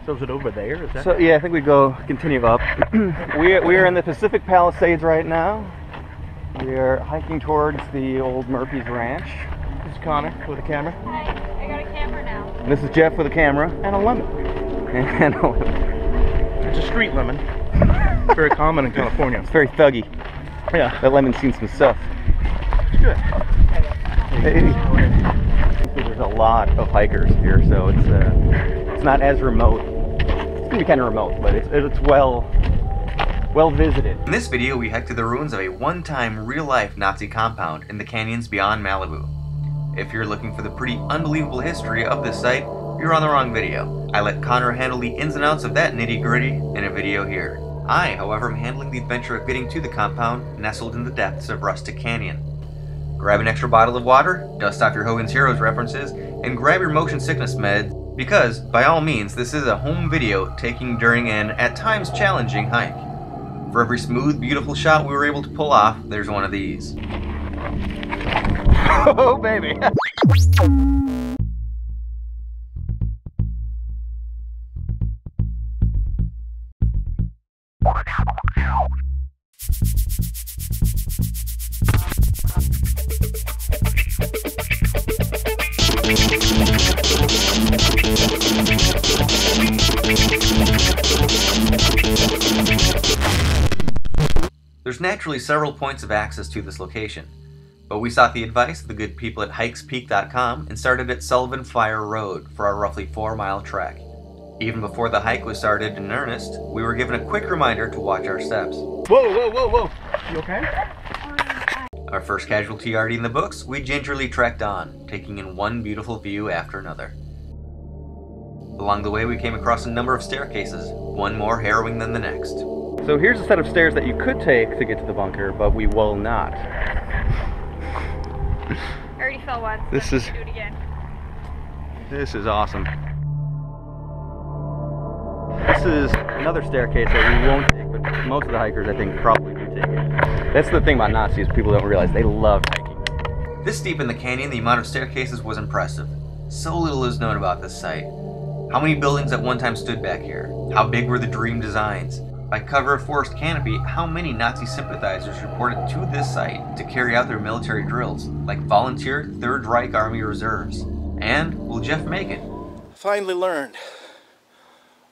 So is it over there? Is that? So yeah, I think we go continue up. we are in the Pacific Palisades right now. We are hiking towards the old Murphy's Ranch. This is Connor with a camera. Hi, I got a camera now. And this is Jeff with a camera and a lemon. And a lemon. It's a street lemon. Very common in California. It's very thuggy. Yeah. That lemon's seen some stuff. It's good. Hey. There's a lot of hikers here, so it's not as remote. It's gonna be kind of remote, but it's well visited. In this video, we hiked to the ruins of a one-time real-life Nazi compound in the canyons beyond Malibu. If you're looking for the pretty unbelievable history of this site, you're on the wrong video. I let Connor handle the ins and outs of that nitty-gritty in a video here. I, however, am handling the adventure of getting to the compound nestled in the depths of Rustic Canyon. Grab an extra bottle of water, dust off your Hogan's Heroes references, and grab your motion sickness meds, because, by all means, this is a home video taken during an, at times, challenging hike. For every smooth, beautiful shot we were able to pull off, there's one of these. Oh, baby! There's naturally several points of access to this location, but we sought the advice of the good people at hikespeak.com and started at Sullivan Fire Road for our roughly 4-mile trek. Even before the hike was started in earnest, we were given a quick reminder to watch our steps. Whoa, whoa, whoa, whoa. You okay? Our first casualty already in the books, we gingerly trekked on, taking in one beautiful view after another. Along the way, we came across a number of staircases, one more harrowing than the next. So here's a set of stairs that you could take to get to the bunker, but we will not. I already fell once. This Do is it again. this is awesome. This is another staircase that we won't take, but most of the hikers I think probably do take it. That's the thing about Nazis, people don't realize they love hiking. This deep in the canyon, the amount of staircases was impressive. So little is known about this site. How many buildings at one time stood back here? How big were the dream designs? By cover of forest canopy, how many Nazi sympathizers reported to this site to carry out their military drills, like volunteer Third Reich Army Reserves? And will Jeff make it? Finally learned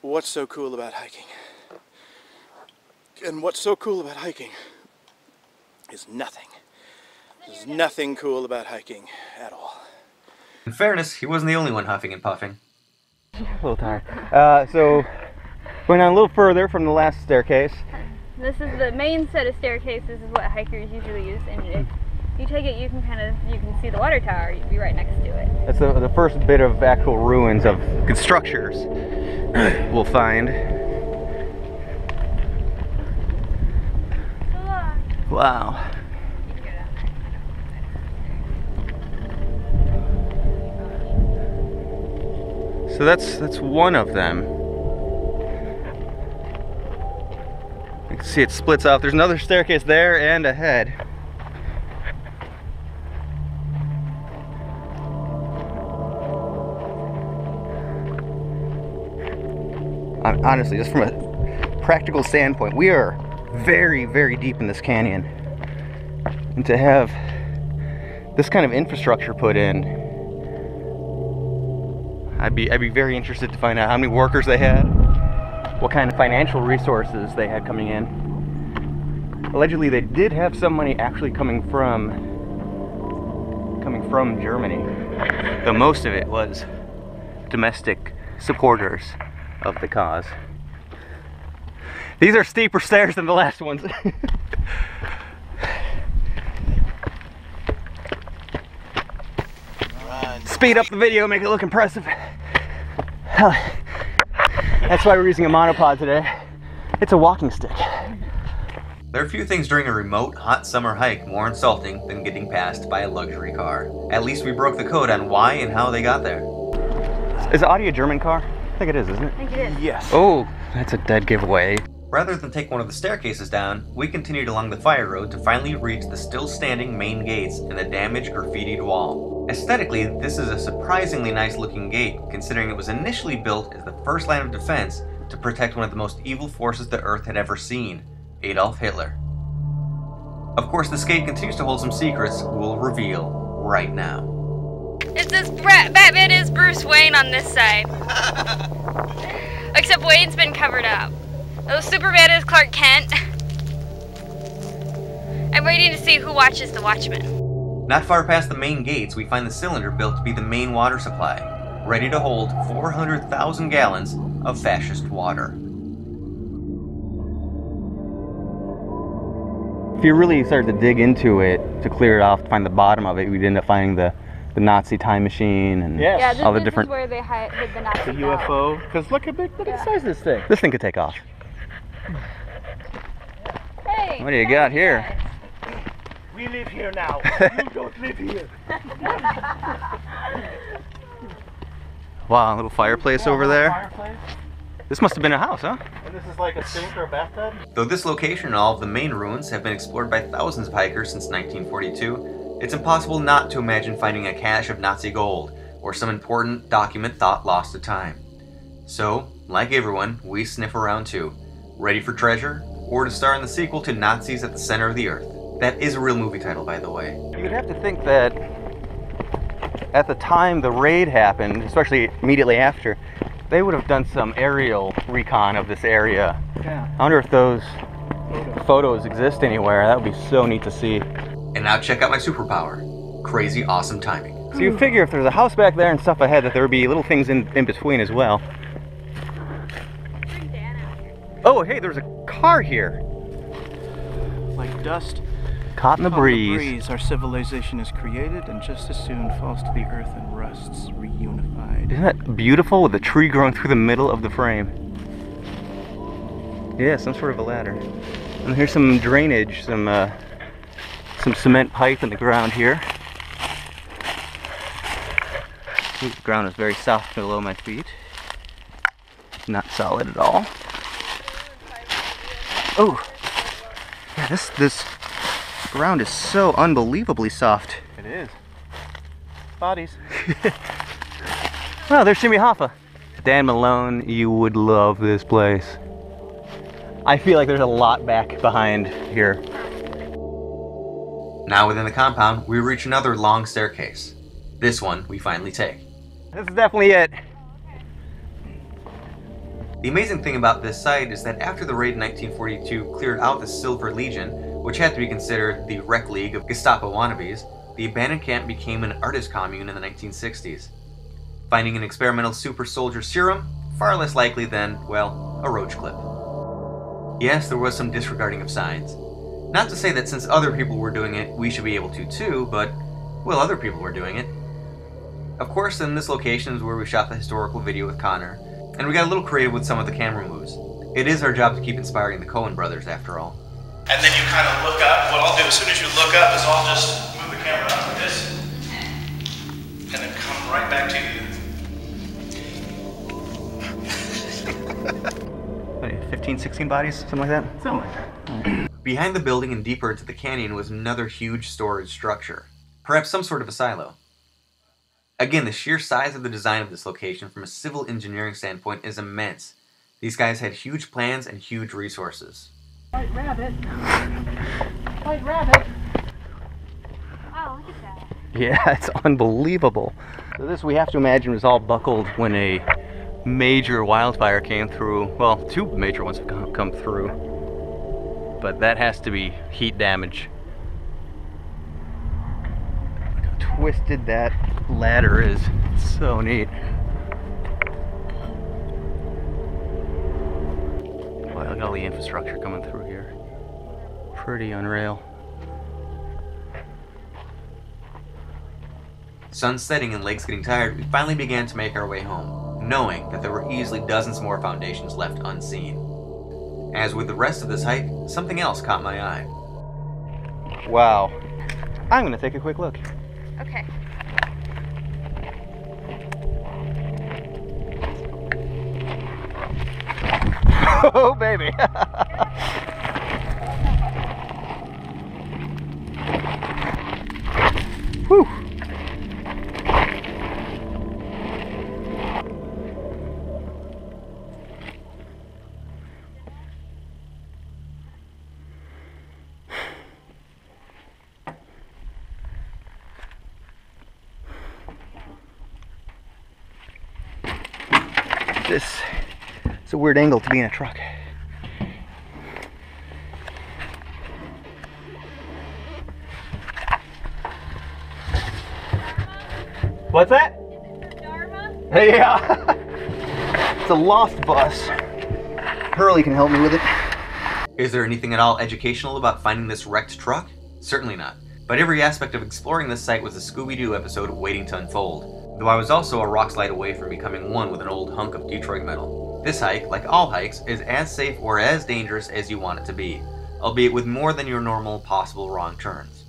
what's so cool about hiking. And what's so cool about hiking is nothing. There's nothing cool about hiking at all. In fairness, he wasn't the only one huffing and puffing. A little tired. So going on a little further from the last staircase. This is the main set of staircases is what hikers usually use, and if you take it, you can see the water tower. You'd be right next to it. That's the first bit of actual ruins of good structures we'll find. Wow. So that's one of them. You can see it splits off. There's another staircase there and ahead. Honestly, just from a practical standpoint, we are very, very deep in this canyon. And to have this kind of infrastructure put in, I'd be very interested to find out how many workers they had, what kind of financial resources they had coming in. Allegedly, they did have some money actually coming from Germany, though most of it was domestic supporters of the cause. These are steeper stairs than the last ones. Speed up the video, make it look impressive. That's why we're using a monopod today. It's a walking stick. There are few things during a remote, hot summer hike more insulting than getting passed by a luxury car. At least we broke the code on why and how they got there. Is Audi a German car? I think it is, isn't it? I think it is. Yes. Oh, that's a dead giveaway. Rather than take one of the staircases down, we continued along the fire road to finally reach the still standing main gates in the damaged graffitied wall. Aesthetically, this is a surprisingly nice looking gate, considering it was initially built as the first line of defense to protect one of the most evil forces the Earth had ever seen, Adolf Hitler. Of course, this gate continues to hold some secrets we'll reveal right now. It says Batman is Bruce Wayne on this side. Except Wayne's been covered up. Oh, Superman is Clark Kent. I'm waiting to see who watches the Watchmen. Not far past the main gates, we find the cylinder built to be the main water supply, ready to hold 400,000 gallons of fascist water. If you really start to dig into it, to clear it off, to find the bottom of it, we'd end up finding the Nazi time machine and Yes. all the this different... is where they hid the Nazi The UFO. Because look at the size of this thing. This thing could take off. Hey, What do you got here? We live here now. You don't live here. Wow, a little fireplace over there. Fireplace. This must have been a house, huh? And this is like a sink or a bathtub? Though this location and all of the main ruins have been explored by thousands of hikers since 1942, it's impossible not to imagine finding a cache of Nazi gold or some important document thought lost to time. So, like everyone, we sniff around too, ready for treasure or to star in the sequel to Nazis at the Center of the Earth. That is a real movie title, by the way. You'd have to think that at the time the raid happened, especially immediately after, they would have done some aerial recon of this area. Yeah. I wonder if those photos exist anywhere. That would be so neat to see. And now check out my superpower. Crazy awesome timing. So you figure if there's a house back there and stuff ahead that there would be little things in between as well. Bring Dan out here. Oh, hey, there's a car here. Like dust. Caught in the Caught breeze. Our civilization is created and just as soon falls to the earth and rusts, reunified. Isn't that beautiful with the tree growing through the middle of the frame? Yeah, some sort of a ladder. And here's some drainage, some cement pipe in the ground here. Ooh, the ground is very soft below my feet. Not solid at all. Oh, yeah, this ground is so unbelievably soft. It is. Bodies. Oh, there's Jimmy Hoffa. Dan Malone, you would love this place. I feel like there's a lot back behind here. Now within the compound, we reach another long staircase. This one we finally take. This is definitely it. The amazing thing about this site is that after the raid in 1942 cleared out the Silver Legion, which had to be considered the rec league of Gestapo wannabes, the abandoned camp became an artist commune in the 1960s. Finding an experimental super soldier serum, far less likely than, well, a roach clip. Yes, there was some disregarding of signs. Not to say that since other people were doing it, we should be able to too, but, well, other people were doing it. Of course, in this location is where we shot the historical video with Connor, and we got a little creative with some of the camera moves. It is our job to keep inspiring the Coen brothers, after all. And then you kind of look up. What I'll do as soon as you look up is I'll just move the camera up like this. And then come right back to you. 15, 16 bodies, something like that? Something like that. Behind the building and deeper into the canyon was another huge storage structure. Perhaps some sort of a silo. Again, the sheer size of the design of this location from a civil engineering standpoint is immense. These guys had huge plans and huge resources. White rabbit. White rabbit. Wow, look at that. Yeah, it's unbelievable. So this, we have to imagine, was all buckled when a major wildfire came through. Well, two major ones have come through. But that has to be heat damage. Look how twisted that ladder is. It's so neat. Wow, look at all the infrastructure coming through here. Pretty unreal. Sun setting and legs getting tired, we finally began to make our way home, knowing that there were easily dozens more foundations left unseen. As with the rest of this hike, something else caught my eye. Wow. I'm gonna take a quick look. Okay. Oh, baby. Whew. It's a weird angle to be in a truck. What's that? Is it for Dharma? Yeah. It's a lost bus. Hurley can help me with it. Is there anything at all educational about finding this wrecked truck? Certainly not. But every aspect of exploring this site was a Scooby-Doo episode waiting to unfold, though I was also a rock slide away from becoming one with an old hunk of Detroit metal. This hike, like all hikes, is as safe or as dangerous as you want it to be, albeit with more than your normal possible wrong turns.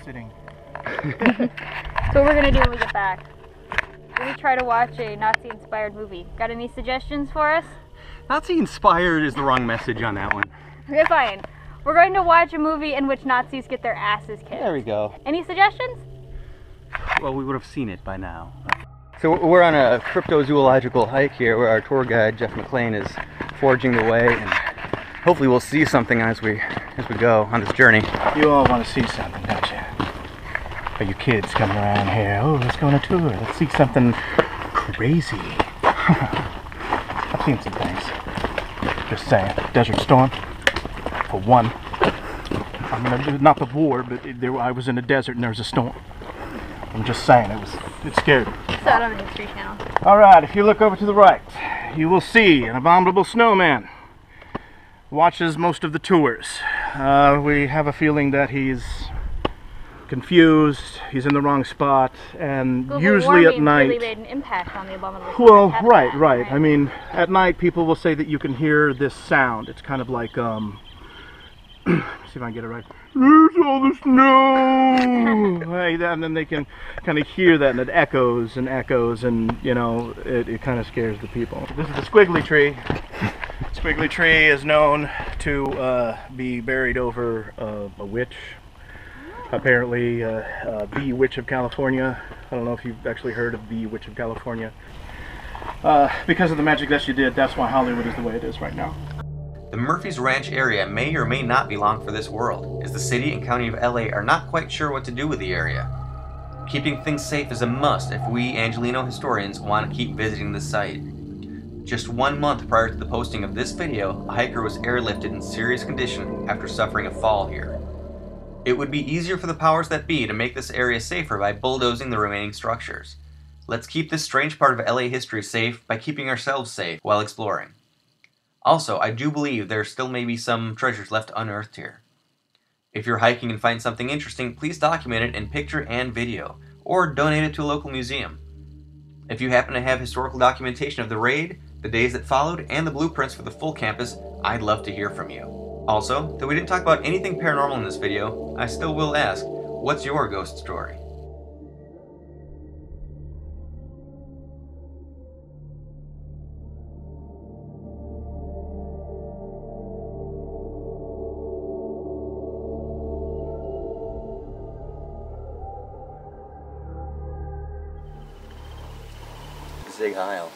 Sitting. So what we're gonna do when we get back, we're gonna try to watch a Nazi-inspired movie. Got any suggestions for us? Nazi-inspired is the wrong message on that one. Okay, fine. We're going to watch a movie in which Nazis get their asses kicked. There we go. Any suggestions? Well, we would have seen it by now. So we're on a cryptozoological hike here where our tour guide, Jeff McLean, is forging the way, and hopefully we'll see something as we go on this journey. You all want to see something, don't you? Are you kids coming around here? Oh, let's go on a tour. Let's see something crazy. I've seen some things. Just saying. Desert Storm, for one. I mean, not the war, but I was in a desert and there was a storm. I'm just saying, it's scary. It's out on the History Channel. All right, if you look over to the right, you will see an abominable snowman. Watches most of the tours. We have a feeling that he's confused, he's in the wrong spot, and Global usually at warming's night... really made an impact on the abominable Well, snowman right. habitat, I mean, at night people will say that you can hear this sound. It's kind of like, see if I can get it right. There's all the snow! Right, and then they can kind of hear that, and it echoes and echoes, and, you know, it kind of scares the people. This is the squiggly tree. Squiggly tree is known to be buried over a witch. Apparently, the Witch of California. I don't know if you've actually heard of the Witch of California. Because of the magic that she did, that's why Hollywood is the way it is right now. The Murphy's Ranch area may or may not belong for this world, as the city and county of LA are not quite sure what to do with the area. Keeping things safe is a must if we Angelino historians want to keep visiting the site. Just 1 month prior to the posting of this video, a hiker was airlifted in serious condition after suffering a fall here. It would be easier for the powers that be to make this area safer by bulldozing the remaining structures. Let's keep this strange part of LA history safe by keeping ourselves safe while exploring. Also, I do believe there still may be some treasures left unearthed here. If you're hiking and find something interesting, please document it in picture and video, or donate it to a local museum. If you happen to have historical documentation of the raid, the days that followed, and the blueprints for the full campus, I'd love to hear from you. Also, though we didn't talk about anything paranormal in this video, I still will ask, what's your ghost story? Zig Heil.